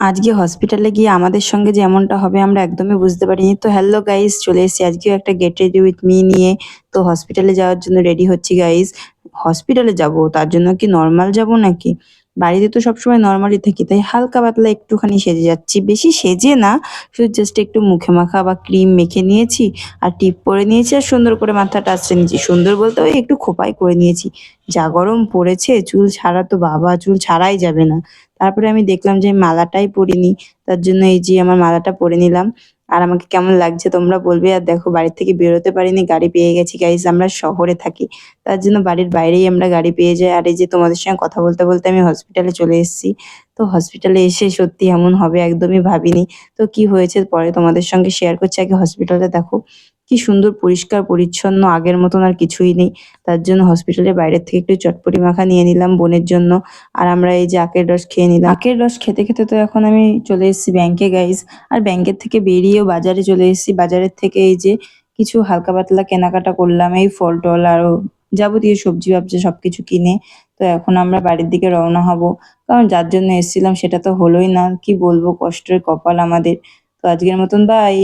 আজকে হসপিটালে গিয়ে আমাদের সঙ্গে যে এমনটা হবে আমরা একদমই বুঝতে পারিনি। তো হ্যালো গাইস, চলে এসেছি আজকেও একটা গেট রেডি উইথ মি নিয়ে। তো হসপিটালে যাওয়ার জন্য রেডি হচ্ছি গাইস। হসপিটালে যাব তার জন্য কি নর্মাল যাব নাকি? বাড়িতে তো সবসময় নর্মালি থাকি, তাই হালকা পাতলা একটুখানি সেজে যাচ্ছি, বেশি সেজে না, শুধু জাস্ট একটু মুখে মাখা বা ক্রিম মেখে নিয়েছি আর টিপ পরে নিয়েছি আর সুন্দর করে মাথাটা আঁচড়ে নিয়েছি। সুন্দর বলতে ওই একটু খোঁপাই করে নিয়েছি। যা গরম পড়েছে, চুল ছাড়া তো বাবা, চুল ছাড়াই যাবে না। তারপরে আমি দেখলাম যে আমি মালাটাই পরিনি, তার জন্য এই যে আমার মালাটা পরে নিলাম। আর আমাকে কেমন লাগছে তোমরা বলবে। আর দেখো, বাড়ি থেকে বেরোতে পারিনি, গাড়ি পেয়ে গেছি গাইস। আমরা শহরে থাকি, তার জন্য বাড়ির বাইরেই আমরা গাড়ি পেয়ে যাই। আর এই যে তোমাদের সঙ্গে কথা বলতে বলতে আমি হসপিটালে চলে এসেছি। তো হসপিটালে এসে সত্যি এমন হবে একদমই ভাবিনি। তো কি হয়েছে পরে তোমাদের সঙ্গে শেয়ার করছি, আগে হসপিটালটা দেখো কি সুন্দর পরিষ্কার পরিচ্ছন্ন, আগের মতন আর কিছুই নেই। তার জন্য হসপিটালের বাইরের থেকে একটু চটপটি মাখা নিয়ে নিলাম বোনের জন্য। আর আমরা এই যে আখের রস খেয়ে নিলাম। আখের রস খেতে খেতে তো এখন আমি চলে এসেছি ব্যাংকে গাইস। আর ব্যাংকের থেকে বেরিয়েও বাজারে চলে এসেছি। বাজারের থেকে এই যে কিছু হালকা পাতলা কেনাকাটা করলাম, এই ফল টল আরো যাবতীয় সবজি বাবজি সবকিছু কিনে। তো এখন আমরা বাড়ির দিকে রওনা হব, কারণ যার জন্য এসেছিলাম সেটা তো হলোই না। কি বলবো, কষ্টের কপাল আমাদের। তো আজকের মতন বাই।